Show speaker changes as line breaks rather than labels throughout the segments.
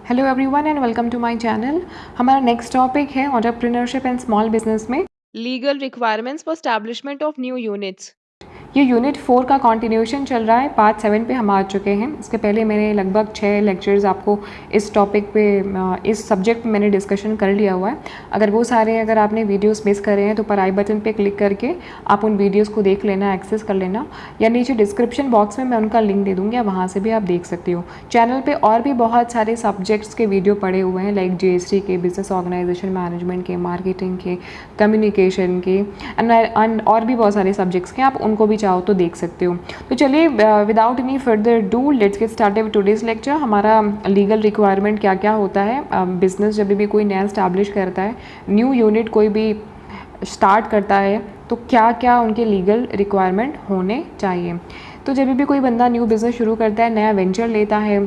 Hello everyone and welcome to my channel. हमारा next topic है entrepreneurship and small business में
legal requirements for establishment of new units.
ये unit 4 का continuation चल रहा है। पार्ट 7 पे हम आ चुके हैं। इसके पहले मैंने लगभग 6 लेक्चर्स आपको इस टॉपिक पे इस सब्जेक्ट पे मैंने डिस्कशन कर लिया हुआ है। अगर आपने वीडियोस मिस करे हैं तो ऊपर आई बटन पे क्लिक करके आप उन वीडियोस को देख लेना, एक्सेस कर लेना, या नीचे डिस्क्रिप्शन बॉक्स में मैं उनका लिंक दे दूँगी, वहाँ से भी आप देख सकते हो। चैनल पर और भी बहुत सारे सब्जेक्ट्स के वीडियो पड़े हुए हैं, लाइक GST के, बिजनेस ऑर्गेनाइजेशन मैनेजमेंट के, मार्केटिंग के, कम्युनिकेशन के एंड और भी बहुत सारे सब्जेक्ट्स के, आप उनको भी चाहो तो देख सकते हो। तो चलिए without any further do let's get started with today's lecture. हमारा लीगल रिक्वायरमेंट क्या क्या होता है, बिजनेस जब भी कोई नया स्टैब्लिश करता है, न्यू यूनिट कोई भी स्टार्ट करता है, तो क्या क्या उनके लीगल रिक्वायरमेंट होने चाहिए। तो जब भी कोई बंदा न्यू बिज़नेस शुरू करता है, नया वेंचर लेता है,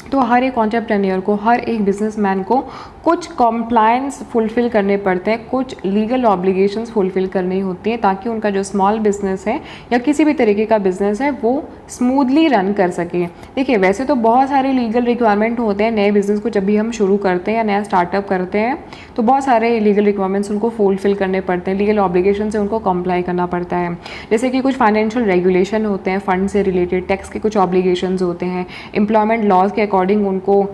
तो हर एक एंटरप्रेन्योर को, हर एक बिजनेसमैन को कुछ कॉम्प्लायंस फुलफ़िल करने पड़ते हैं, कुछ लीगल ऑब्लिगेशंस फुलफ़िल करनी होती हैं, ताकि उनका जो स्मॉल बिजनेस है या किसी भी तरीके का बिजनेस है वो स्मूथली रन कर सके। देखिए, वैसे तो बहुत सारे लीगल रिक्वायरमेंट होते हैं नए बिज़नेस को जब भी हम शुरू करते हैं या नया स्टार्टअप करते हैं, तो बहुत सारे लीगल रिक्वायरमेंट्स उनको फुलफ़िल करने पड़ते हैं, लीगल ऑब्लिगेशन से उनको कंप्लाई करना पड़ता है। जैसे कि कुछ फाइनेंशियल रेगुलेशन होते हैं, फंड से रिलेटेड, टैक्स के कुछ ऑब्लिगेशंस होते हैं, एम्प्लॉयमेंट लॉज के अकॉर्डिंग उनको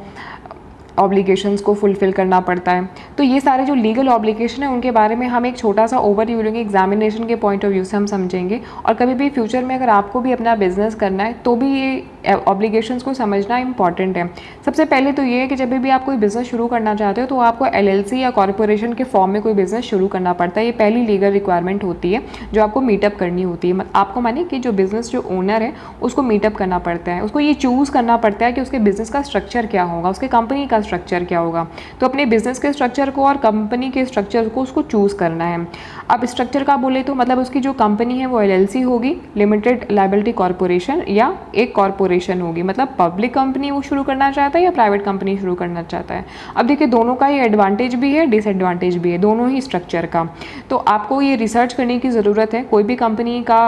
ऑब्लिगेशंस को फुलफ़िल करना पड़ता है। तो ये सारे जो लीगल ऑब्लिगेशन है उनके बारे में हम एक छोटा सा ओवरव्यू लेंगे, एग्जामिनेशन के पॉइंट ऑफ व्यू से हम समझेंगे। और कभी भी फ्यूचर में अगर आपको भी अपना बिजनेस करना है तो भी ये ऑब्लिगेशंस को समझना इंपॉर्टेंट है। सबसे पहले तो ये है कि जब भी आप कोई बिज़नेस शुरू करना चाहते हो तो आपको LLC या कॉर्पोरेशन के फॉर्म में कोई बिज़नेस शुरू करना पड़ता है। ये पहली लीगल रिक्वायरमेंट होती है जो आपको मीटअप करनी होती है। आपको माने कि जो बिज़नेस जो ओनर है उसको मीटअप करना पड़ता है, उसको ये चूज़ करना पड़ता है कि उसके बिज़नेस का स्ट्रक्चर क्या होगा, उसके कंपनी का स्ट्रक्चर क्या होगा। तो अपने बिजनेस के स्ट्रक्चर को और कंपनी के स्ट्रक्चर को उसको चूज़ करना है। अब स्ट्रक्चर का बोले तो मतलब उसकी जो कंपनी है वो LLC होगी, लिमिटेड लायबिलिटी कॉर्पोरेशन, या एक कॉर्पोरेशन होगी, मतलब पब्लिक कंपनी वो शुरू करना चाहता है या प्राइवेट कंपनी शुरू करना चाहता है। अब देखिए, दोनों का ही एडवांटेज भी है, डिसएडवांटेज भी है, दोनों ही स्ट्रक्चर का। तो आपको ये रिसर्च करने की ज़रूरत है। कोई भी कंपनी का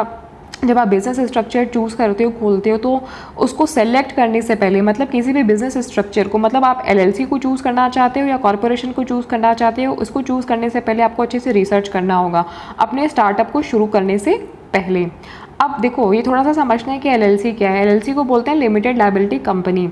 जब आप बिज़नेस स्ट्रक्चर चूज़ करते हो, खोलते हो, तो उसको सेलेक्ट करने से पहले, मतलब किसी भी बिज़नेस स्ट्रक्चर को, मतलब आप LLC को चूज़ करना चाहते हो या कॉर्पोरेशन को चूज़ करना चाहते हो, उसको चूज़ करने से पहले आपको अच्छे से रिसर्च करना होगा अपने स्टार्टअप को शुरू करने से पहले। अब देखो, ये थोड़ा सा समझना है कि LLC क्या है। LLC को बोलते हैं लिमिटेड लायबिलिटी कंपनी।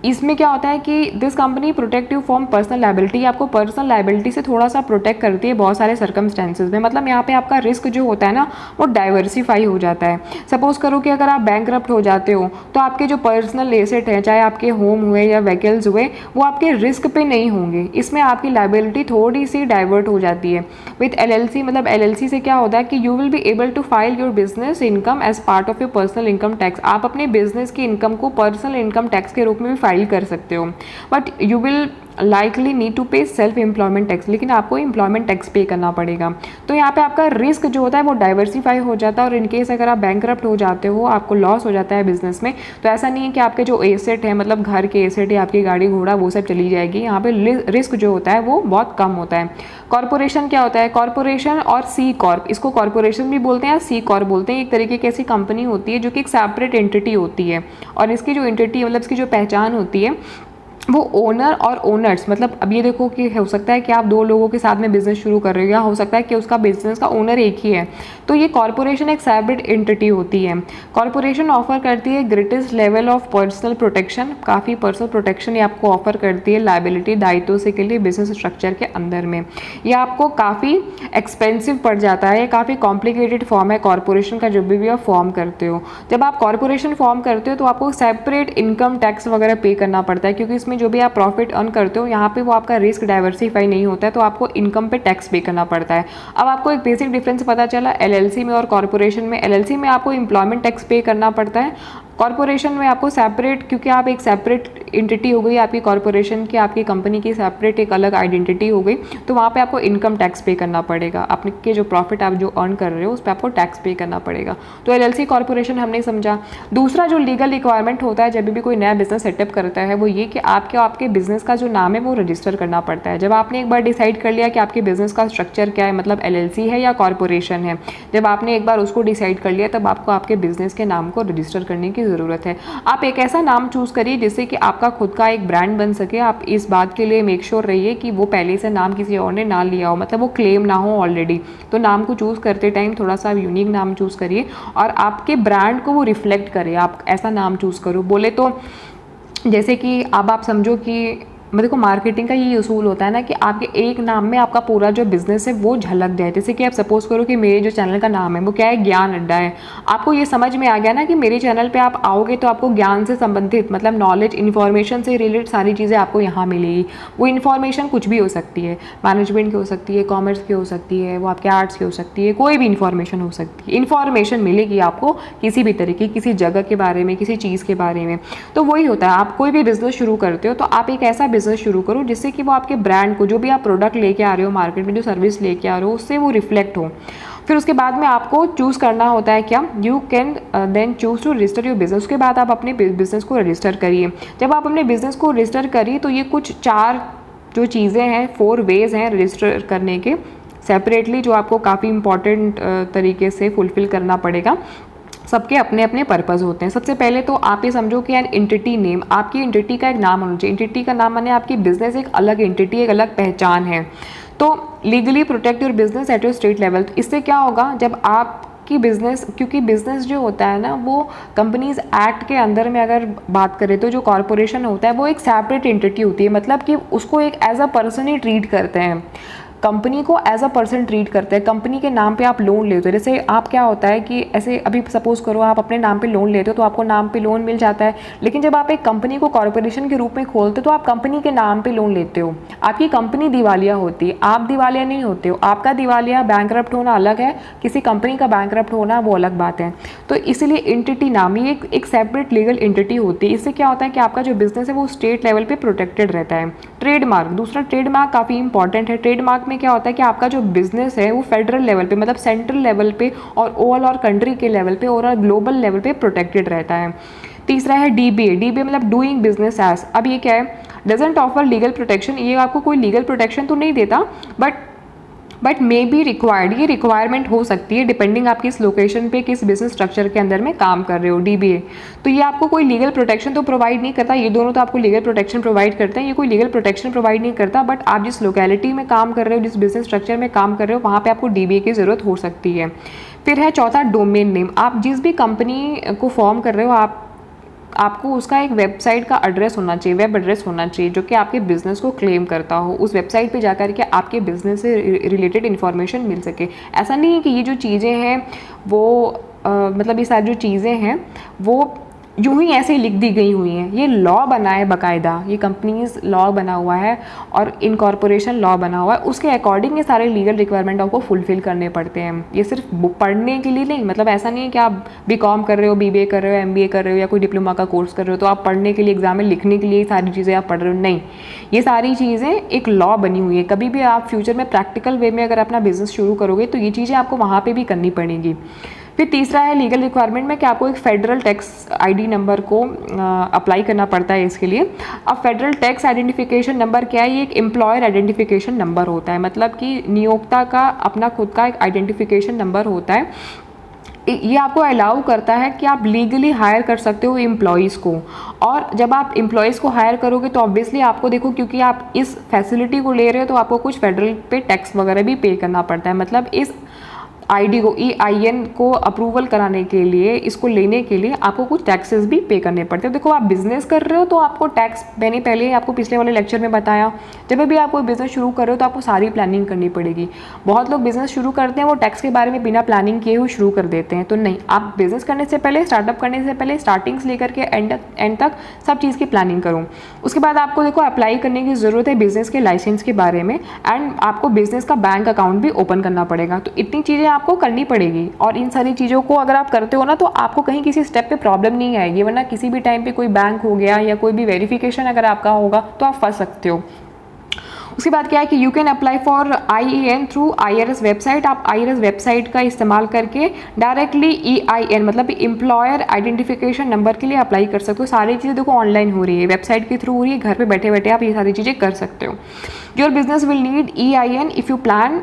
इसमें क्या होता है कि this company protect you from personal liability, आपको पर्सनल लायबिलिटी से थोड़ा सा प्रोटेक्ट करती है बहुत सारे सर्कमस्टेंसेज में। मतलब यहाँ पे आपका रिस्क जो होता है ना वो डाइवर्सिफाई हो जाता है। सपोज करो कि अगर आप बैंकरप्ट हो जाते हो तो आपके जो पर्सनल एसेट हैं, चाहे आपके होम हुए या व्हीकल्स हुए, वो आपके रिस्क पे नहीं होंगे। इसमें आपकी लायबिलिटी थोड़ी सी डाइवर्ट हो जाती है। विथ LLC, मतलब LLC से क्या होता है कि you will be able to file your business income as part of your personal income tax. आप अपने बिजनेस की इनकम को पर्सनल इनकम टैक्स के रूप में भी फाइल कर सकते हो, but you will likely need to pay self employment tax, लेकिन आपको एम्प्लॉयमेंट टैक्स पे करना पड़ेगा। तो यहाँ पे आपका रिस्क जो होता है वो डाइवर्सिफाई हो जाता है। और इनकेस अगर आप बैंकरप्ट हो जाते हो, आपको लॉस हो जाता है बिजनेस में, तो ऐसा नहीं है कि आपके जो एसेट है, मतलब घर के एसेट है, आपकी गाड़ी घोड़ा, वो सब चली जाएगी। यहाँ पे रिस्क जो होता है वो बहुत कम होता है। कॉर्पोरेशन क्या होता है? कॉर्पोरेशन और सी कॉर्प, इसको कॉर्पोरेशन भी बोलते हैं, सी कॉर्प बोलते हैं। एक तरीके की ऐसी कंपनी होती है जो कि एक सेपरेट एंटिटी होती है, और इसकी जो एंटिटी, मतलब इसकी जो पहचान होती है वो ओनर और ओनर्स, मतलब अब ये देखो कि हो सकता है कि आप दो लोगों के साथ में बिजनेस शुरू कर रहे हो, या हो सकता है कि उसका बिजनेस का ओनर एक ही है। तो ये कॉर्पोरेशन एक सेपरेट एंटिटी होती है। कॉर्पोरेशन ऑफर करती है greatest level of personal protection, काफ़ी पर्सनल प्रोटेक्शन ये आपको ऑफर करती है लायबिलिटी, दायित्व से के लिए बिजनेस स्ट्रक्चर के अंदर में। ये आपको काफ़ी एक्सपेंसिव पड़ जाता है, काफ़ी कॉम्प्लिकेटेड फॉर्म है कॉर्पोरेशन का जब भी आप फॉर्म करते हो। जब आप कॉर्पोरेशन फॉर्म करते हो तो आपको सेपरेट इनकम टैक्स वगैरह पे करना पड़ता है, क्योंकि इसमें जो भी आप प्रॉफिट अर्न करते हो यहाँ पे वो आपका रिस्क डाइवर्सिफाई नहीं होता है, तो आपको इनकम पे टैक्स पे करना पड़ता है। अब आपको एक बेसिक डिफरेंस पता चला LLC में और कॉर्पोरेशन में। LLC में आपको एम्प्लॉयमेंट टैक्स पे करना पड़ता है, कॉर्पोरेशन में आपको सेपरेट, क्योंकि आप एक सेपरेट एंटिटी हो गई आपकी कॉर्पोरेशन की, आपकी कंपनी की सेपरेट एक अलग आइडेंटिटी हो गई, तो वहाँ पे आपको इनकम टैक्स पे करना पड़ेगा। आपके जो प्रॉफिट आप जो अर्न कर रहे हो उस पर आपको टैक्स पे करना पड़ेगा। तो LLC कॉर्पोरेशन हमने समझा। दूसरा जो लीगल रिक्वायरमेंट होता है जब भी कोई नया बिजनेस सेटअप करता है वो ये कि आपके बिजनेस का जो नाम है वो रजिस्टर करना पड़ता है। जब आपने एक बार डिसाइड कर लिया कि आपके बिजनेस का स्ट्रक्चर क्या है, मतलब LLC है या कॉर्पोरेशन है, जब आपने एक बार उसको डिसाइड कर लिया तब आपको आपके बिजनेस के नाम को रजिस्टर करने की ज़रूरत है। आप एक ऐसा नाम चूज़ करिए जिससे कि आपका खुद का एक ब्रांड बन सके। आप इस बात के लिए मेक श्योर रहिए कि वो पहले से नाम किसी और ने ना लिया हो, मतलब वो क्लेम ना हो ऑलरेडी। तो नाम को चूज़ करते टाइम थोड़ा सा यूनिक नाम चूज़ करिए और आपके ब्रांड को वो रिफ्लेक्ट करे। आप ऐसा नाम चूज़ करो। बोले तो जैसे कि अब आप समझो कि देखो मार्केटिंग का ये उसूल होता है ना कि आपके एक नाम में आपका पूरा जो बिजनेस है वो झलक जाए। जैसे कि आप सपोज करो कि मेरे जो चैनल का नाम है वो क्या है, ज्ञान अड्डा है। आपको ये समझ में आ गया ना कि मेरे चैनल पे आप आओगे तो आपको ज्ञान से संबंधित, मतलब नॉलेज, इन्फॉर्मेशन से रिलेटेड सारी चीज़ें आपको यहाँ मिलेगी। वो इन्फॉर्मेशन कुछ भी हो सकती है, मैनेजमेंट की हो सकती है, कॉमर्स की हो सकती है, वो आपके आर्ट्स की हो सकती है, कोई भी इन्फॉर्मेशन हो सकती है। इन्फॉर्मेशन मिलेगी आपको किसी भी तरीके, किसी जगह के बारे में, किसी चीज़ के बारे में। तो वही होता है, आप कोई भी बिजनेस शुरू करते हो तो आप एक ऐसा बिजनेस शुरू करो जिससे कि वो आपके ब्रांड को, जो भी आप प्रोडक्ट लेके आ रहे हो मार्केट में, जो सर्विस लेके आ रहे हो, उससे वो रिफ्लेक्ट हो। फिर उसके बाद में आपको चूज़ करना होता है क्या, you can then choose to register your business. उसके बाद आप अपने बिजनेस को रजिस्टर करिए। जब आप अपने बिजनेस को रजिस्टर करिए तो ये कुछ 4 जो चीज़ें हैं, 4 वेज हैं रजिस्टर करने के सेपरेटली, जो आपको काफ़ी इंपॉर्टेंट तरीके से फुलफिल करना पड़ेगा। सबके अपने अपने पर्पज़ होते हैं। सबसे पहले तो आप ये समझो कि एन एंटिटी नेम, आपकी एंटिटी का एक नाम होना चाहिए। एंटिटी का नाम माने आपकी बिजनेस एक अलग एंटिटी, एक अलग पहचान है। तो legally protect your business at your state level. तो इससे क्या होगा, जब आप कि बिज़नेस, क्योंकि बिज़नेस जो होता है ना वो कंपनीज एक्ट के अंदर में अगर बात करें तो जो कॉरपोरेशन होता है वो एक सेपरेट एंटिटी होती है, मतलब कि उसको एक एज अ पर्सन ही ट्रीट करते हैं। कंपनी को एज अ पर्सन ट्रीट करते हैं। कंपनी के नाम पे आप लोन लेते हो, जैसे आप क्या होता है कि ऐसे अभी सपोज करो आप अपने नाम पे लोन लेते हो तो आपको नाम पे लोन मिल जाता है। लेकिन जब आप एक कंपनी को कॉर्पोरेशन के रूप में खोलते हो तो आप कंपनी के नाम पे लोन लेते हो। आपकी कंपनी दिवालिया होती है, आप दिवालिया नहीं होते हो। आपका दिवालिया, बैंकरप्ट होना अलग है, किसी कंपनी का बैंकरप्ट होना वो अलग बात है। तो इसीलिए एंटिटी नाम ही एक सेपरेट लीगल एंटिटी होती है। इससे क्या होता है कि आपका जो बिजनेस है वो स्टेट लेवल पे प्रोटेक्टेड रहता है। ट्रेडमार्क, दूसरा ट्रेडमार्क काफ़ी इंपॉर्टेंट है। ट्रेडमार्क में क्या होता है कि आपका जो बिजनेस है वो फेडरल लेवल पे, मतलब सेंट्रल लेवल पे और ओवरऑल और कंट्री के लेवल पे और ग्लोबल लेवल पे प्रोटेक्टेड रहता है। तीसरा है डीबीए। डीबीए मतलब डूइंग बिजनेस एज। अब ये क्या है, डजंट ऑफर लीगल प्रोटेक्शन। ये आपको कोई लीगल प्रोटेक्शन तो नहीं देता, बट मे बी रिक्वायर्ड, ये रिक्वायरमेंट हो सकती है डिपेंडिंग आप किस लोकेशन पे, किस बिजनेस स्ट्रक्चर के अंदर में काम कर रहे हो। डीबीए तो ये आपको कोई लीगल प्रोटेक्शन तो प्रोवाइड नहीं करता। ये दोनों तो आपको लीगल प्रोटेक्शन प्रोवाइड करते हैं, ये कोई लीगल प्रोटेक्शन प्रोवाइड नहीं करता। बट आप जिस लोकेलिटी में काम कर रहे हो, जिस बिजनेस स्ट्रक्चर में काम कर रहे हो, वहाँ पर आपको डीबीए की ज़रूरत हो सकती है। फिर है चौथा डोमेन नेम। आप जिस भी कंपनी को फॉर्म कर रहे हो आपको उसका एक वेबसाइट का एड्रेस होना चाहिए, वेब एड्रेस होना चाहिए जो कि आपके बिजनेस को क्लेम करता हो। उस वेबसाइट पे जाकर के आपके बिजनेस से रिलेटेड इन्फॉर्मेशन मिल सके। ऐसा नहीं है कि ये जो चीज़ें हैं वो मतलब ये सारी जो चीज़ें हैं वो यूं ही ऐसे लिख दी गई हुई हैं। ये लॉ बना है बाकायदा, ये कंपनीज लॉ बना हुआ है और इनकॉर्पोरेशन लॉ बना हुआ है। उसके अकॉर्डिंग ये सारे लीगल रिक्वायरमेंट आपको फुलफिल करने पड़ते हैं। ये सिर्फ पढ़ने के लिए नहीं, मतलब ऐसा नहीं है कि आप बीकॉम कर रहे हो, बीबीए कर रहे हो, एमबीए कर रहे हो या कोई डिप्लोमा का कोर्स कर रहे हो तो आप पढ़ने के लिए, एग्जाम में लिखने के लिए सारी चीज़ें आप पढ़ रहे हो। नहीं, ये सारी चीज़ें एक लॉ बनी हुई है। कभी भी आप फ्यूचर में प्रैक्टिकल वे में अगर अपना बिजनेस शुरू करोगे तो ये चीज़ें आपको वहाँ पर भी करनी पड़ेंगी। फिर तीसरा है लीगल रिक्वायरमेंट में कि आपको एक फेडरल टैक्स आईडी नंबर को अप्लाई करना पड़ता है इसके लिए। अब फेडरल टैक्स आइडेंटिफिकेशन नंबर क्या है, ये एक एम्प्लॉयर आइडेंटिफिकेशन नंबर होता है, मतलब कि नियोक्ता का अपना खुद का एक आइडेंटिफिकेशन नंबर होता है। ये आपको अलाउ करता है कि आप लीगली हायर कर सकते हो एम्प्लॉयज़ को। और जब आप एम्प्लॉयज़ को हायर करोगे तो ऑब्वियसली आपको, देखो क्योंकि आप इस फैसिलिटी को ले रहे हो तो आपको कुछ फेडरल पे टैक्स वगैरह भी पे करना पड़ता है। मतलब इस आईडी को, EIN को अप्रूवल कराने के लिए, इसको लेने के लिए आपको कुछ टैक्सेस भी पे करने पड़ते हैं। देखो आप बिजनेस कर रहे हो तो आपको टैक्स, मैंने पहले ही आपको पिछले वाले लेक्चर में बताया, जब भी आप कोई बिजनेस शुरू कर रहे हो तो आपको सारी प्लानिंग करनी पड़ेगी। बहुत लोग बिजनेस शुरू करते हैं वो टैक्स के बारे में बिना प्लानिंग किए हुए शुरू कर देते हैं। तो नहीं, आप बिजनेस करने से पहले, स्टार्टअप करने से पहले स्टार्टिंग से लेकर के एंड तक सब चीज़ की प्लानिंग करो। उसके बाद आपको देखो अप्लाई करने की ज़रूरत है बिजनेस के लाइसेंस के बारे में, एंड आपको बिजनेस का बैंक अकाउंट भी ओपन करना पड़ेगा। तो इतनी चीज़ें आपको करनी पड़ेगी। और इन सारी चीज़ों को अगर आप करते हो ना तो आपको कहीं किसी स्टेप पे प्रॉब्लम नहीं आएगी, वरना किसी भी टाइम पे कोई बैंक हो गया या कोई भी वेरिफिकेशन अगर आपका होगा तो आप फंस सकते हो। उसके बाद क्या है कि you can apply for IAN through IRS website. आप IRS वेबसाइट का इस्तेमाल करके डायरेक्टली EIN मतलब एम्प्लॉयर आइडेंटिफिकेशन नंबर के लिए अप्लाई कर सकते हो। सारी चीज़ें देखो ऑनलाइन हो रही है, वेबसाइट के थ्रू हो रही है, घर पे बैठे बैठे आप ये सारी चीज़ें कर सकते हो। Your business will need EIN if you plan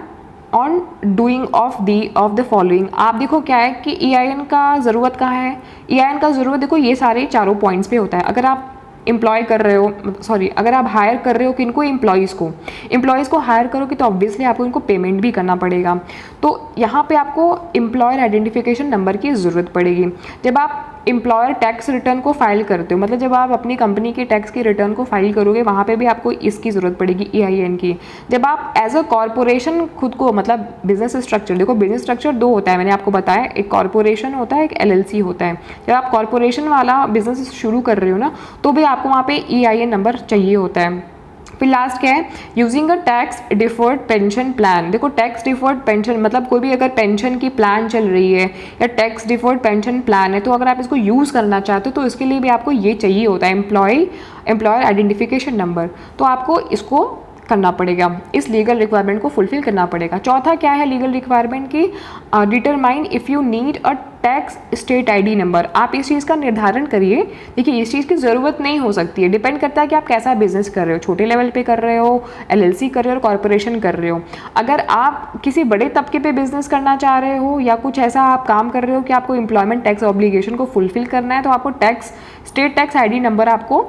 on doing of the following. आप देखो क्या है कि EIN का ज़रूरत कहाँ है, EIN का ज़रूरत देखो ये सारे चारों पॉइंट्स पे होता है। अगर आप एम्प्लॉय कर रहे हो, सॉरी, अगर आप हायर कर रहे हो किनको, एम्प्लॉयज़ को हायर करोगे तो ऑब्वियसली आपको इनको पेमेंट भी करना पड़ेगा। तो यहाँ पे आपको एम्प्लॉयर आइडेंटिफिकेशन नंबर की ज़रूरत पड़ेगी। जब आप एम्प्लॉयर टैक्स रिटर्न को फाइल करते हो, मतलब जब आप अपनी कंपनी के टैक्स की रिटर्न को फाइल करोगे, वहाँ पे भी आपको इसकी ज़रूरत पड़ेगी, EIN की। जब आप एज अ कॉरपोरेशन खुद को, मतलब बिजनेस स्ट्रक्चर, देखो बिजनेस स्ट्रक्चर दो होता है, मैंने आपको बताया, एक कॉरपोरेशन होता है, एक LLC होता है। जब आप कॉरपोरेशन वाला बिजनेस शुरू कर रहे हो ना, तो भी आपको वहाँ पे EIN नंबर चाहिए होता है। फिर लास्ट क्या है, using a tax deferred pension plan. देखो टैक्स डिफर्ड पेंशन मतलब कोई भी अगर पेंशन की प्लान चल रही है या टैक्स डिफर्ड पेंशन प्लान है, तो अगर आप इसको यूज़ करना चाहते हो तो इसके लिए भी आपको ये चाहिए होता है, एम्प्लॉयर आइडेंटिफिकेशन नंबर। तो आपको इसको करना पड़ेगा, इस लीगल रिक्वायरमेंट को फुलफिल करना पड़ेगा। चौथा क्या है लीगल रिक्वायरमेंट की, determine if you need a tax state ID number. आप इस चीज़ का निर्धारण करिए। देखिए इस चीज़ की ज़रूरत नहीं हो सकती है, डिपेंड करता है कि आप कैसा बिजनेस कर रहे हो, छोटे लेवल पे कर रहे हो, LLC कर रहे हो और कॉरपोरेशन कर रहे हो। अगर आप किसी बड़े तबके पे बिजनेस करना चाह रहे हो या कुछ ऐसा आप काम कर रहे हो कि आपको एम्प्लॉयमेंट टैक्स ऑब्लिगेशन को फुलफिल करना है, तो आपको स्टेट टैक्स ID नंबर आपको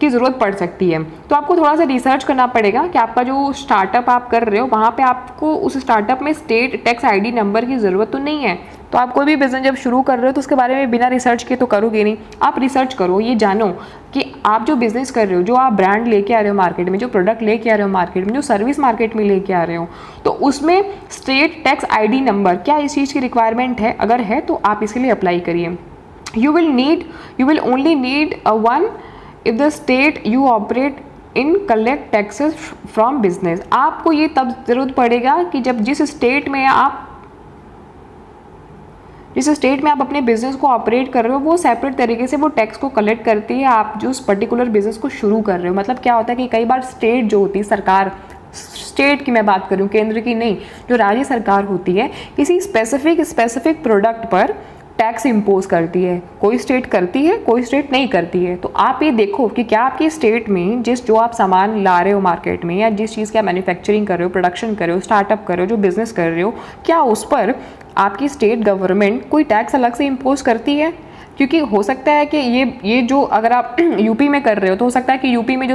की ज़रूरत पड़ सकती है। तो आपको थोड़ा सा रिसर्च करना पड़ेगा कि आपका जो स्टार्टअप आप कर रहे हो वहाँ पे आपको उस स्टार्टअप में स्टेट टैक्स ID नंबर की ज़रूरत तो नहीं है। तो आप कोई भी बिजनेस जब शुरू कर रहे हो तो उसके बारे में बिना रिसर्च के तो करोगे नहीं। आप रिसर्च करो, ये जानो कि आप जो बिज़नेस कर रहे हो, जो आप ब्रांड लेके आ रहे हो मार्केट में, जो प्रोडक्ट लेके आ रहे हो मार्केट में, जो सर्विस मार्केट में लेके आ रहे हो, तो उसमें स्टेट टैक्स ID नंबर क्या इस चीज़ की रिक्वायरमेंट है। अगर है तो आप इसके लिए अप्लाई करिए। You will only need one if the state you operate in collect taxes from business। आपको ये तब ज़रूरत पड़ेगा कि जब जिस स्टेट में आप अपने बिजनेस को ऑपरेट कर रहे हो वो सेपरेट तरीके से वो टैक्स को कलेक्ट करती है, आप जो उस पर्टिकुलर बिजनेस को शुरू कर रहे हो। मतलब क्या होता है कि कई बार स्टेट जो होती है, सरकार, स्टेट की मैं बात करूँ, केंद्र की नहीं, जो राज्य सरकार होती है, किसी स्पेसिफिक प्रोडक्ट पर टैक्स इम्पोज करती है। कोई स्टेट करती है, कोई स्टेट नहीं करती है। तो आप ये देखो कि क्या आपकी स्टेट में जो आप सामान ला रहे हो मार्केट में, या जिस चीज़ की आप मैन्युफैक्चरिंग कर रहे हो, प्रोडक्शन कर रहे हो, स्टार्टअप कर रहे हो, जो बिजनेस कर रहे हो, क्या उस पर आपकी स्टेट गवर्नमेंट कोई टैक्स अलग से इम्पोज करती है। क्योंकि हो सकता है कि ये जो अगर आप यूपी में कर रहे हो तो हो सकता है कि यूपी में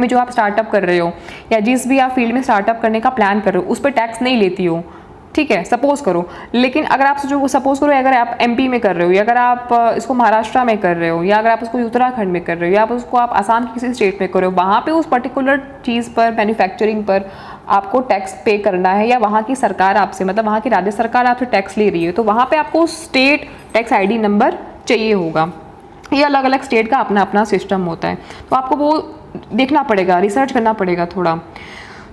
जो आप स्टार्टअप कर रहे हो या जिस भी आप फील्ड में स्टार्टअप करने का प्लान कर रहे हो उस पर टैक्स नहीं लेती हो, ठीक है, सपोज करो। लेकिन अगर आप सपोज करो अगर आप MP में कर रहे हो, या अगर आप इसको महाराष्ट्र में कर रहे हो, या अगर आप उसको उत्तराखंड में कर रहे हो, या आप आसाम की किसी स्टेट में कर रहे हो, वहाँ पे उस पर्टिकुलर चीज़ पर, मैन्युफैक्चरिंग पर आपको टैक्स पे करना है, या वहाँ की सरकार आपसे, मतलब वहाँ की राज्य सरकार आपसे टैक्स ले रही है, तो वहाँ पे आपको स्टेट टैक्स ID नंबर चाहिए होगा। ये अलग अलग स्टेट का अपना अपना सिस्टम होता है, तो आपको वो देखना पड़ेगा, रिसर्च करना पड़ेगा थोड़ा।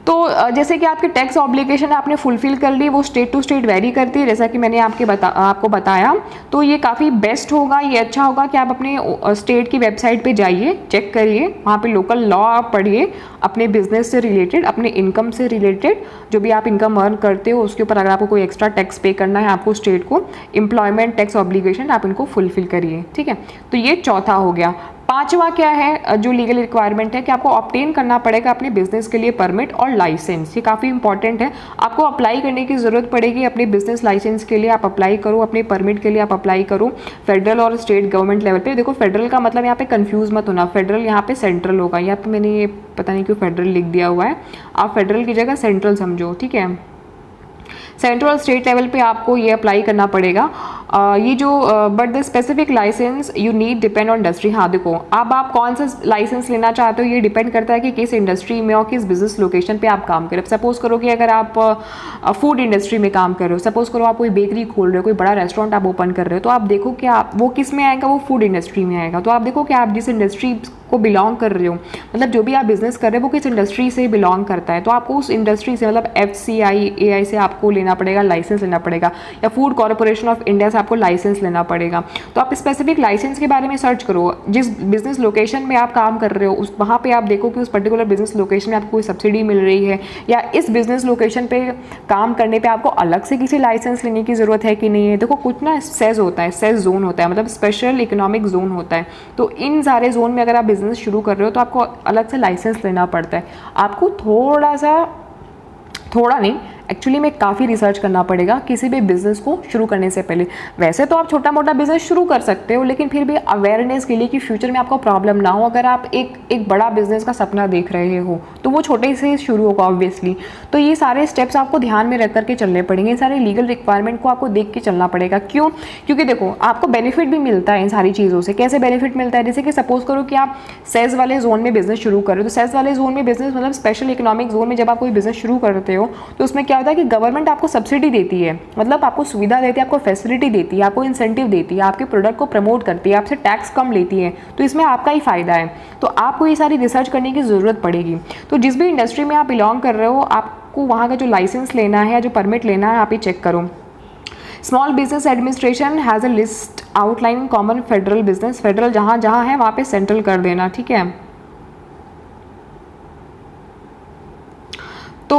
तो जैसे कि आपके टैक्स ऑब्लिगेशन आपने फुलफिल कर ली, वो स्टेट टू स्टेट वेरी करती है, जैसा कि मैंने आपको बताया। तो ये काफ़ी बेस्ट होगा, ये अच्छा होगा कि आप अपने स्टेट की वेबसाइट पे जाइए, चेक करिए, वहाँ पे लोकल लॉ आप पढ़िए, अपने बिजनेस से रिलेटेड, अपने इनकम से रिलेटेड, जो भी आप इनकम अर्न करते हो उसके ऊपर अगर आपको कोई एक्स्ट्रा टैक्स पे करना है आपको स्टेट को, एम्प्लॉयमेंट टैक्स ऑब्लिगेशन आप इनको फुलफिल करिए, ठीक है। तो ये चौथा हो गया। पांचवा क्या है जो लीगल रिक्वायरमेंट है कि आपको ऑब्टेन करना पड़ेगा अपने बिजनेस के लिए परमिट और लाइसेंस। ये काफ़ी इंपॉर्टेंट है, आपको अप्लाई करने की ज़रूरत पड़ेगी अपने बिजनेस लाइसेंस के लिए। आप अप्लाई करो, अपने परमिट के लिए आप अप्लाई करो फेडरल और स्टेट गवर्नमेंट लेवल पे। देखो फेडरल का मतलब यहाँ पे कंफ्यूज मत होना, फेडरल यहाँ पे सेंट्रल होगा, यहाँ पे मैंने ये पता नहीं क्यों फेडरल लिख दिया हुआ है, आप फेडरल की जगह सेंट्रल समझो, ठीक है। सेंट्रल स्टेट लेवल पे आपको ये अप्लाई करना पड़ेगा। ये जो but the specific license you need depend on industry. हाँ देखो, अब आप कौन सा लाइसेंस लेना चाहते हो ये डिपेंड करता है कि किस इंडस्ट्री में और किस बिजनेस लोकेशन पे आप काम करें। सपोज करो कि अगर आप फूड इंडस्ट्री में काम कर रहे हो, सपोज करो आप कोई बेकरी खोल रहे हो, कोई बड़ा रेस्टोरेंट आप ओपन कर रहे हो, तो आप देखो कि आप वो किस में आएगा, वो फूड इंडस्ट्री में आएगा। तो आप देखो कि आप जिस इंडस्ट्री को बिलोंग कर रहे हो, मतलब जो भी आप बिजनेस कर रहे हो वो किस इंडस्ट्री से बिलोंग करता है, तो आपको उस इंडस्ट्री से मतलब FCI AI से आपको लेना पड़ेगा, लाइसेंस लेना पड़ेगा, या फूड कॉर्पोरेशन ऑफ इंडिया से आपको लाइसेंस लेना पड़ेगा। तो आप स्पेसिफिक लाइसेंस के बारे में सर्च करो, जिस बिजनेस लोकेशन में आप काम कर रहे हो उस वहाँ पे आप देखो कि उस पर्टिकुलर बिजनेस लोकेशन में आपको कोई सब्सिडी मिल रही है, या इस बिजनेस लोकेशन पे काम करने पे आपको अलग से किसी लाइसेंस लेने की ज़रूरत है कि नहीं है। देखो कुछ ना सेज होता है, सेज जोन होता है, मतलब स्पेशल इकोनॉमिक जोन होता है। तो इन सारे जोन में अगर आप बिजनेस शुरू कर रहे हो तो आपको अलग से लाइसेंस लेना पड़ता है। आपको थोड़ा नहीं, एक्चुअली में काफ़ी रिसर्च करना पड़ेगा किसी भी बिज़नेस को शुरू करने से पहले। वैसे तो आप छोटा मोटा बिज़नेस शुरू कर सकते हो, लेकिन फिर भी अवेयरनेस के लिए कि फ्यूचर में आपको प्रॉब्लम ना हो, अगर आप एक बड़ा बिज़नेस का सपना देख रहे हो तो वो छोटे से शुरू होगा ऑब्वियसली। तो ये सारे स्टेप्स आपको ध्यान में रख करके चलने पड़ेंगे, सारे लीगल रिक्वायरमेंट को आपको देख के चलना पड़ेगा। क्यों? क्योंकि देखो आपको बेनिफिट भी मिलता है इन सारी चीज़ों से। कैसे बेनिफिट मिलता है? जैसे कि सपोज करो कि आप सेज वाले जोन में बिजनेस शुरू करो, तो सेज वाले जोन में बिजनेस मतलब स्पेशल इकोनॉमिक जोन में जब आप कोई बिजनेस शुरू करते हो तो उसमें क्या होता है कि गवर्नमेंट आपको सब्सिडी देती है, मतलब आपको सुविधा देती है, आपको फैसिलिटी देती है, आपको इंसेंटिव देती है, आपके प्रोडक्ट को प्रमोट करती है, आपसे टैक्स कम लेती है, तो इसमें आपका ही फायदा है। तो आपको ये सारी रिसर्च करने की ज़रूरत पड़ेगी। तो जिस भी इंडस्ट्री में आप बिलोंग कर रहे हो, आपको वहाँ का जो लाइसेंस लेना है या जो परमिट लेना है आप ये चेक करो। Small business administration has a list outline common federal business, federal जहाँ जहाँ है वहाँ पे सेंट्रल कर देना, ठीक है। तो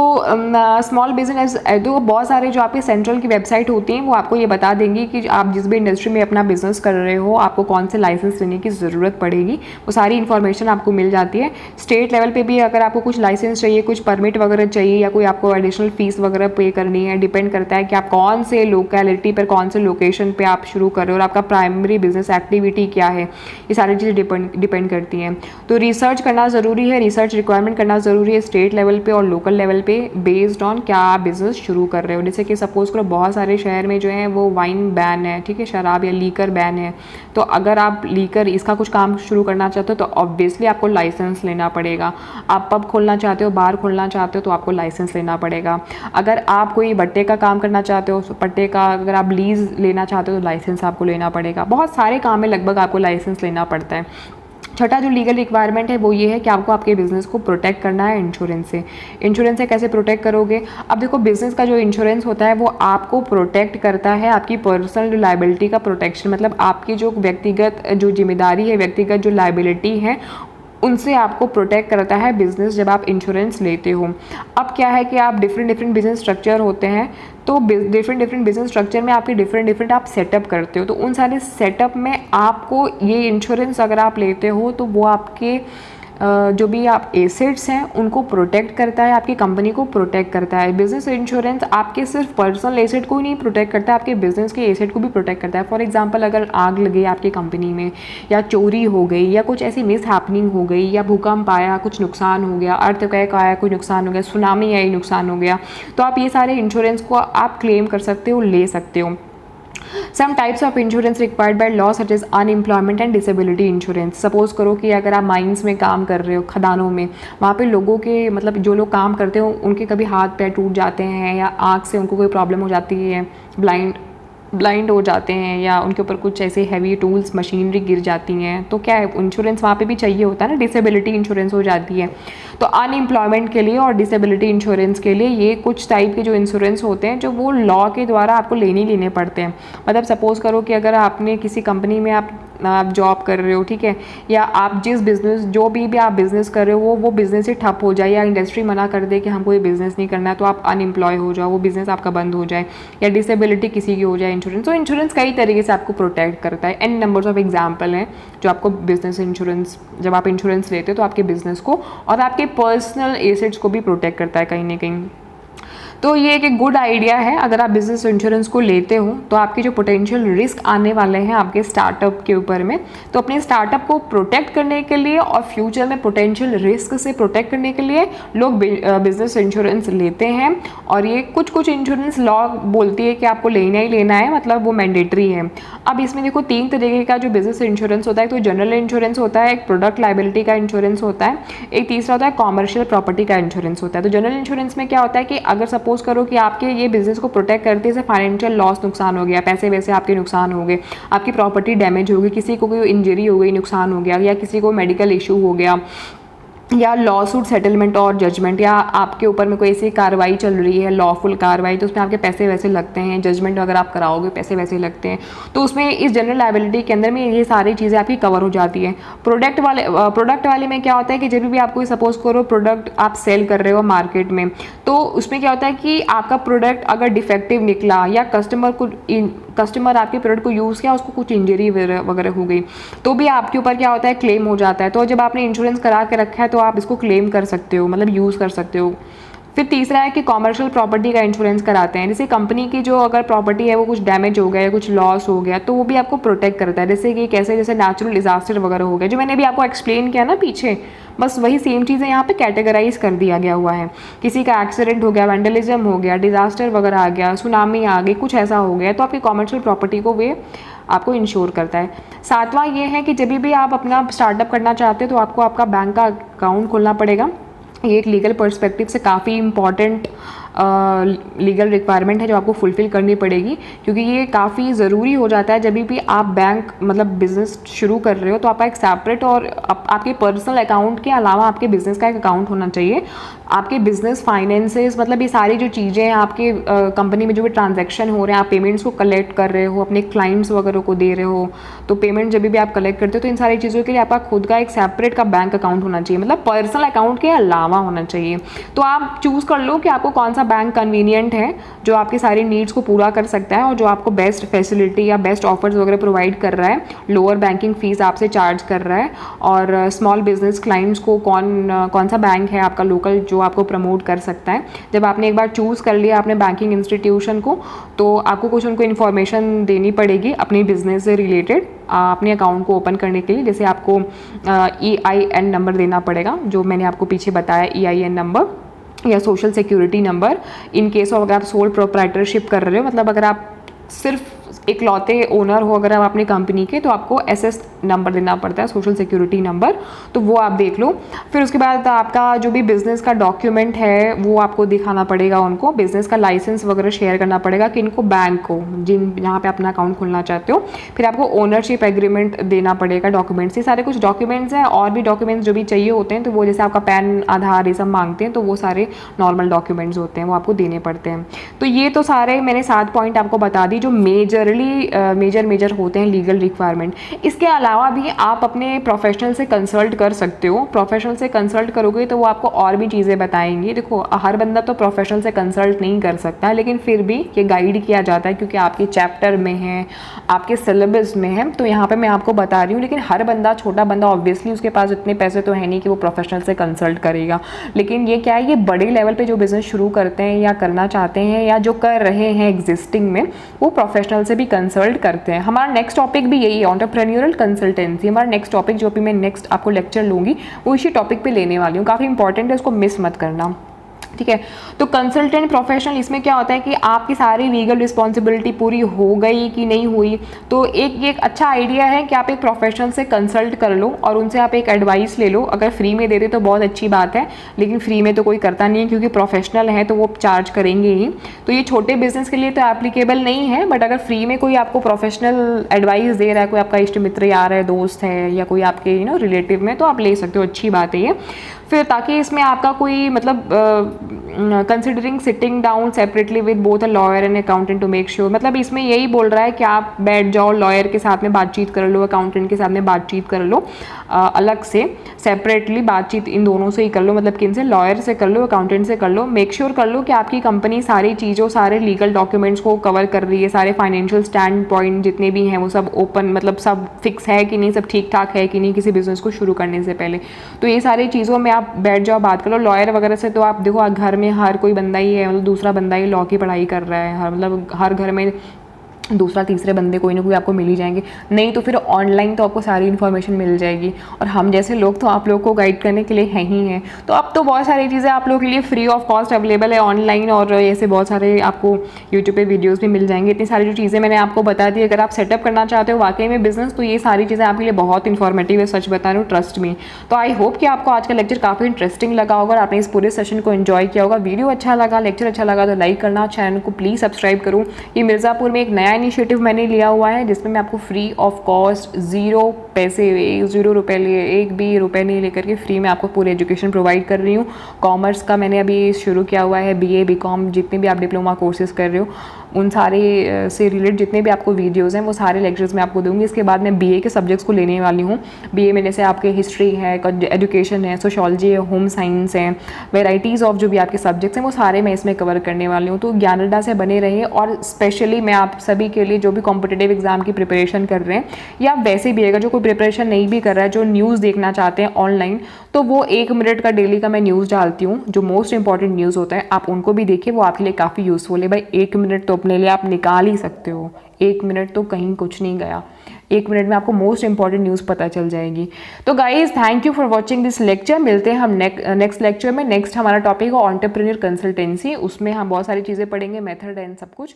स्मॉल बिजनेस तो बहुत सारे जो आपके सेंट्रल की वेबसाइट होती हैं वो आपको ये बता देंगी कि आप जिस भी इंडस्ट्री में अपना बिजनेस कर रहे हो आपको कौन से लाइसेंस लेने की ज़रूरत पड़ेगी, वो सारी इन्फॉर्मेशन आपको मिल जाती है। स्टेट लेवल पे भी अगर आपको कुछ लाइसेंस चाहिए, कुछ परमिट वगैरह चाहिए या कोई आपको एडिशनल फीस वगैरह पे करनी है, डिपेंड करता है कि आप कौन से लोकेलिटी पर, कौन से लोकेशन पर आप शुरू कर रहे हो और आपका प्राइमरी बिजनेस एक्टिविटी क्या है, ये सारी चीज़ें डिपेंड करती हैं। तो रिसर्च करना ज़रूरी है, रिसर्च रिक्वायरमेंट करना ज़रूरी है स्टेट लेवल पर और लोकल लेवल पे बेस्ड ऑन क्या आप बिजनेस शुरू कर रहे हो। जैसे कि सपोज करो बहुत सारे शहर में जो है वो वाइन बैन है, ठीक है, शराब या लीकर बैन है। तो अगर आप लीकर इसका कुछ काम शुरू करना चाहते हो तो ऑब्वियसली आपको लाइसेंस लेना पड़ेगा। आप पब खोलना चाहते हो, बार खोलना चाहते हो तो आपको लाइसेंस लेना पड़ेगा। अगर आप कोई बट्टे का काम करना चाहते हो, पट्टे का अगर आप लीज लेना चाहते हो तो लाइसेंस आपको लेना पड़ेगा। बहुत सारे काम में लगभग आपको लाइसेंस लेना पड़ता है। छठा जो लीगल रिक्वायरमेंट है वो ये है कि आपको आपके बिज़नेस को प्रोटेक्ट करना है इंश्योरेंस से। इंश्योरेंस से कैसे प्रोटेक्ट करोगे? अब देखो बिज़नेस का जो इंश्योरेंस होता है वो आपको प्रोटेक्ट करता है आपकी पर्सनल लायबिलिटी का प्रोटेक्शन, मतलब आपकी जो व्यक्तिगत जो जिम्मेदारी है, व्यक्तिगत जो लायबिलिटी है उनसे आपको प्रोटेक्ट करता है बिज़नेस जब आप इंश्योरेंस लेते हो। अब क्या है कि आप डिफरेंट बिजनेस स्ट्रक्चर होते हैं, तो डिफरेंट बिजनेस स्ट्रक्चर में आपके डिफरेंट आप सेटअप करते हो, तो उन सारे सेटअप में आपको ये इंश्योरेंस अगर आप लेते हो तो वो आपके जो भी आप एसेट्स हैं उनको प्रोटेक्ट करता है, आपकी कंपनी को प्रोटेक्ट करता है। बिजनेस इंश्योरेंस आपके सिर्फ पर्सनल एसेट को ही नहीं प्रोटेक्ट करता है, आपके बिजनेस के एसेट को भी प्रोटेक्ट करता है। फॉर एग्जांपल अगर आग लगी आपकी कंपनी में, या चोरी हो गई, या कुछ ऐसी मिस हैपनिंग हो गई, या भूकंप आया कुछ नुकसान हो गया, अर्थक्वेक आया कोई नुकसान हो गया, सुनामी आई नुकसान हो गया, तो आप ये सारे इंश्योरेंस को आप क्लेम कर सकते हो, ले सकते हो। Some types of insurance required by law such as unemployment and disability insurance. Suppose करो कि अगर आप माइंस में काम कर रहे हो, खदानों में, वहाँ पे लोगों के मतलब जो लोग काम करते हो उनके कभी हाथ पैर टूट जाते हैं या आँख से उनको कोई प्रॉब्लम हो जाती है, ब्लाइंड हो जाते हैं, या उनके ऊपर कुछ ऐसे हैवी टूल्स मशीनरी गिर जाती हैं, तो क्या है इंश्योरेंस वहाँ पे भी चाहिए होता है ना, डिसेबिलिटी इंश्योरेंस हो जाती है। तो अनएम्प्लॉयमेंट के लिए और डिसेबिलिटी इंश्योरेंस के लिए ये कुछ टाइप के जो इंश्योरेंस होते हैं जो वो लॉ के द्वारा आपको लेने पड़ते हैं। मतलब सपोज करो कि अगर आपने किसी कंपनी में आप जॉब कर रहे हो, ठीक है, या आप जिस बिज़नेस जो भी आप बिज़नेस कर रहे हो वो बिज़नेस ही ठप हो जाए, या इंडस्ट्री मना कर दे कि हमको ये बिज़नेस नहीं करना है, तो आप अनएम्प्लॉय हो जाओ, वो बिज़नेस आपका बंद हो जाए, या डिसेबिलिटी किसी की हो जाए इंश्योरेंस। तो इंश्योरेंस कई तरीके से आपको प्रोटेक्ट करता है। एन नंबर्स ऑफ एग्जाम्पल हैं जो आपको बिजनेस इंश्योरेंस, जब आप इंश्योरेंस लेते हो तो आपके बिजनेस को और आपके पर्सनल एसेट्स को भी प्रोटेक्ट करता है कहीं ना कहीं। तो ये एक गुड आइडिया है। अगर आप बिजनेस इंश्योरेंस को लेते हो तो आपके जो पोटेंशियल रिस्क आने वाले हैं आपके स्टार्टअप के ऊपर में, तो अपने स्टार्टअप को प्रोटेक्ट करने के लिए और फ्यूचर में पोटेंशियल रिस्क से प्रोटेक्ट करने के लिए लोग बिजनेस इंश्योरेंस लेते हैं। और ये कुछ इंश्योरेंस लॉ बोलती है कि आपको लेना ही लेना है, मतलब वो मैंडेटरी है। अब इसमें देखो 3 तरीके का जो बिजनेस इंश्योरेंस होता है, तो जनरल इंश्योरेंस होता है, एक प्रोडक्ट लाइबिलिटी का इंश्योरेंस होता है, एक तीसरा होता है कॉमर्शियल प्रॉपर्टी का इंश्योरेंस होता है। तो जनरल इंश्योरेंस में क्या होता है कि अगर सपोज करो कि आपके ये बिजनेस को प्रोटेक्ट करते से फाइनेंशियल लॉस नुकसान हो गया, पैसे वैसे आपके नुकसान हो गए, आपकी प्रॉपर्टी डैमेज हो गई, किसी को कोई इंजरी हो गई, नुकसान हो गया, या किसी को मेडिकल इशू हो गया, या लॉ सूट सेटलमेंट और जजमेंट, या आपके ऊपर में कोई ऐसी कार्रवाई चल रही है, लॉफुल कार्रवाई, तो उसमें आपके पैसे वैसे लगते हैं, जजमेंट अगर आप कराओगे पैसे वैसे लगते हैं, तो उसमें इस जनरल लायबिलिटी के अंदर में ये सारी चीज़ें आपकी कवर हो जाती हैं। प्रोडक्ट वाले में क्या होता है कि जब भी आपको सपोज करो प्रोडक्ट आप सेल कर रहे हो मार्केट में, तो उसमें क्या होता है कि आपका प्रोडक्ट अगर डिफेक्टिव निकला या कस्टमर आपके प्रोडक्ट को यूज़ किया, उसको कुछ इंजरी वगैरह हो गई, तो भी आपके ऊपर क्या होता है, क्लेम हो जाता है। तो जब आपने इंश्योरेंस करा के रखा है तो आप इसको क्लेम कर सकते हो, मतलब यूज़ कर सकते हो। फिर तीसरा है कि कॉमर्शियल प्रॉपर्टी का इंश्योरेंस कराते हैं। जैसे कंपनी की जो अगर प्रॉपर्टी है वो कुछ डैमेज हो गया या कुछ लॉस हो गया तो वो भी आपको प्रोटेक्ट करता है। जैसे कि कैसे, जैसे नेचुरल डिजास्टर वगैरह हो गया, जो मैंने अभी आपको एक्सप्लेन किया ना पीछे, बस वही सेम चीज़ें यहाँ पे कैटेगराइज कर दिया गया हुआ है। किसी का एक्सीडेंट हो गया, वैंडलिज्म हो गया, डिजास्टर वगैरह आ गया, सुनामी आ गई, कुछ ऐसा हो गया, तो आपकी कॉमर्शियल प्रॉपर्टी को वे आपको इंश्योर करता है। सातवां ये है कि जब भी आप अपना स्टार्टअप करना चाहते हो तो आपको आपका बैंक का अकाउंट खोलना पड़ेगा। ये एक लीगल पर्सपेक्टिव से काफ़ी इंपॉर्टेंट लीगल रिक्वायरमेंट है जो आपको फुलफ़िल करनी पड़ेगी, क्योंकि ये काफ़ी ज़रूरी हो जाता है जब भी आप बैंक मतलब बिज़नेस शुरू कर रहे हो तो आपका एक सेपरेट और आपके पर्सनल अकाउंट के अलावा आपके बिज़नेस का एक अकाउंट होना चाहिए। आपके बिज़नेस फाइनेंसेस मतलब ये सारी जो चीज़ें हैं आपके कंपनी में जो भी ट्रांजैक्शन हो रहे हैं, आप पेमेंट्स को कलेक्ट कर रहे हो, अपने क्लाइंट्स वगैरह को दे रहे हो, तो पेमेंट जब भी आप कलेक्ट करते हो तो इन सारी चीज़ों के लिए आपका खुद का एक सेपरेट का बैंक अकाउंट होना चाहिए, मतलब पर्सनल अकाउंट के अलावा होना चाहिए। तो आप चूज़ कर लो कि आपको कौन सा बैंक कन्वीनियंट है जो आपकी सारी नीड्स को पूरा कर सकता है और जो आपको बेस्ट फैसिलिटी या बेस्ट ऑफर्स वगैरह प्रोवाइड कर रहा है, लोअर बैंकिंग फीस आपसे चार्ज कर रहा है, और स्मॉल बिजनेस क्लाइंट्स को कौन सा बैंक है आपका लोकल जो आपको प्रमोट कर सकता है। जब आपने एक बार चूज़ कर लिया अपने बैंकिंग इंस्टीट्यूशन को, तो आपको कुछ उनको इन्फॉर्मेशन देनी पड़ेगी अपनी बिजनेस से रिलेटेड अपने अकाउंट को ओपन करने के लिए। जैसे आपको EIN नंबर देना पड़ेगा, जो मैंने आपको पीछे बताया, EIN नंबर या social security number. In case of अगर आप सोल प्रोप्राइटरशिप कर रहे हो, मतलब अगर आप सिर्फ इकलौते ओनर हो अगर आप अपनी कंपनी के, तो आपको SS नंबर देना पड़ता है, सोशल सिक्योरिटी नंबर, तो वो आप देख लो। फिर उसके बाद आपका जो भी बिज़नेस का डॉक्यूमेंट है वो आपको दिखाना पड़ेगा उनको, बिज़नेस का लाइसेंस वगैरह शेयर करना पड़ेगा कि इनको बैंक को जहाँ पे अपना अकाउंट खोलना चाहते हो। फिर आपको ओनरशिप एग्रीमेंट देना पड़ेगा, डॉक्यूमेंट्स, ये सारे कुछ डॉक्यूमेंट्स हैं। और भी डॉक्यूमेंट्स जो भी चाहिए होते हैं तो वो जैसे आपका पैन, आधार, ये सब मांगते हैं, तो वो सारे नॉर्मल डॉक्यूमेंट्स होते हैं, वो आपको देने पड़ते हैं। तो ये तो सारे मैंने 7 पॉइंट आपको बता दी जो मेजर होते हैं लीगल रिक्वायरमेंट। इसके अलावा भी आप अपने प्रोफेशनल से कंसल्ट कर सकते हो। प्रोफेशनल से कंसल्ट करोगे तो वो आपको और भी चीज़ें बताएंगे। देखो, हर बंदा तो प्रोफेशनल से कंसल्ट नहीं कर सकता, लेकिन फिर भी ये गाइड किया जाता है क्योंकि आपके चैप्टर में है, आपके सिलेबस में है, तो यहाँ पे मैं आपको बता रही हूँ। लेकिन हर बंदा, छोटा बंदा, ऑब्वियसली उसके पास इतने पैसे तो है नहीं कि वो प्रोफेशनल से कंसल्ट करेगा। लेकिन ये क्या है, ये बड़े लेवल पे जो बिज़नेस शुरू करते हैं या करना चाहते हैं या जो कर रहे हैं एग्जिस्टिंग में, वो प्रोफेशनल से भी कंसल्ट करते हैं। हमारा नेक्स्ट टॉपिक भी यही है, एंटरप्रेन्योरल कंसल्टेंसी। हमारा नेक्स्ट टॉपिक जो भी मैं नेक्स्ट आपको लेक्चर लूँगी वो इसी टॉपिक पे लेने वाली हूँ, काफ़ी इंपॉर्टेंट है, उसको मिस मत करना, ठीक है। तो कंसल्टेंट प्रोफेशनल, इसमें क्या होता है कि आपकी सारी लीगल रिस्पॉन्सिबिलिटी पूरी हो गई कि नहीं हुई, तो एक अच्छा आइडिया है कि आप एक प्रोफेशनल से कंसल्ट कर लो और उनसे आप एक एडवाइस ले लो। अगर फ्री में दे दे तो बहुत अच्छी बात है, लेकिन फ्री में तो कोई करता नहीं है क्योंकि प्रोफेशनल है तो वो चार्ज करेंगे ही। तो ये छोटे बिजनेस के लिए तो एप्लीकेबल नहीं है, बट अगर फ्री में कोई आपको प्रोफेशनल एडवाइस दे रहा है, कोई आपका इष्ट मित्र यार है, दोस्त है, या कोई आपके रिलेटिव में, तो आप ले सकते हो, अच्छी बात है ये। फिर ताकि इसमें आपका कोई मतलब considering sitting down separately with both a lawyer and accountant to make sure, मतलब इसमें यही बोल रहा है कि आप बैठ जाओ, लॉयर के साथ में बातचीत कर लो, अकाउंटेंट के साथ में बातचीत कर लो, अलग से सेपरेटली बातचीत इन दोनों से ही कर लो, मतलब किन से, लॉयर से कर लो, अकाउंटेंट से कर लो। मेक श्योर कर लो कि आपकी कंपनी सारी चीज़ों, सारे लीगल डॉक्यूमेंट्स को कवर कर रही है, सारे फाइनेंशियल स्टैंड पॉइंट जितने भी हैं वो सब ओपन, मतलब सब फिक्स है कि नहीं, सब ठीक ठाक है कि नहीं किसी बिजनेस को शुरू करने से पहले। तो ये सारी चीज़ों में आप बैठ जाओ, बात कर लो। लॉयर वगैरह से तो आप देखो, घर में हर कोई बंदा ही है, मतलब दूसरा बंदा ही लॉ की पढ़ाई कर रहा है, मतलब हर घर में दूसरा तीसरे बंदे कोई ना कोई आपको मिल ही जाएंगे। नहीं तो फिर ऑनलाइन तो आपको सारी इन्फॉर्मेशन मिल जाएगी, और हम जैसे लोग तो आप लोग को गाइड करने के लिए हैं ही हैं। तो अब तो बहुत सारी चीज़ें आप लोगों के लिए फ्री ऑफ कॉस्ट अवेलेबल है ऑनलाइन, और ऐसे बहुत सारे आपको यूट्यूब पे वीडियोस भी मिल जाएंगे। इतनी सारी जो चीज़ें मैंने आपको बता दी, अगर आप सेटअप करना चाहते हो वाकई में बिजनेस, तो ये सारी चीज़ें आपके लिए बहुत इन्फॉर्मेटिव है, सच बता रही हूँ, ट्रस्ट मी। तो आई होप कि आपको आज का लेक्चर काफ़ी इंटरेस्टिंग लगा होगा और आपने इस पूरे सेशन को एंजॉय किया होगा। वीडियो अच्छा लगा, लेक्चर अच्छा लगा तो लाइक करना, चैनल को प्लीज़ सब्सक्राइब करूँ। ये मिर्ज़ापुर में एक नया इनिशिएटिव मैंने लिया हुआ है जिसमें मैं आपको फ्री ऑफ कॉस्ट 0 पैसे, 0 रुपये लिए, 1 भी रुपये नहीं लेकर के फ्री में आपको पूरी एजुकेशन प्रोवाइड कर रही हूँ। कॉमर्स का मैंने अभी शुरू किया हुआ है, BA BCom जितने भी आप डिप्लोमा कोर्सेज कर रहे हो, उन सारे से रिलेटेड जितने भी आपको वीडियोज़ हैं वो सारे लेक्चर्स मैं आपको दूंगी। इसके बाद मैं BA के सब्जेक्ट्स को लेने वाली हूँ। BA में जैसे आपके हिस्ट्री है, एजुकेशन है, सोशोलॉजी है, होम साइंस है, वेराइटीज़ ऑफ जो भी आपके सब्जेक्ट्स हैं वो सारे मैं इसमें कवर करने वाली हूँ। तो ज्ञान अड्डा से बने रहिए। और स्पेशली मैं आप सभी के लिए जो भी कॉम्पिटिटिव एग्जाम की प्रिपरेशन कर रहे हैं या वैसे भी अगर जो कोई प्रिपरेशन नहीं भी कर रहा है, जो न्यूज़ देखना चाहते हैं ऑनलाइन, तो वो 1 मिनट का डेली का मैं न्यूज़ डालती हूँ। जो मोस्ट इंपॉर्टेंट न्यूज़ होता है आप उनको भी देखिए, वो आपके लिए काफ़ी यूज़फुल है। भाई 1 मिनट तो अपने लिए आप निकाल ही सकते हो। 1 मिनट तो कहीं कुछ नहीं गया। 1 मिनट में आपको मोस्ट इंपॉर्टेंट न्यूज़ पता चल जाएगी। तो guys thank you for watching this lecture. मिलते हैं हम नेक्स्ट लेक्चर में। नेक्स्ट हमारा टॉपिक है एंटरप्रेन्योर कंसल्टेंसी। उसमें हम बहुत सारी चीज़ें पढ़ेंगे, मेथड एंड सब कुछ।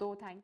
तो थैंक यू।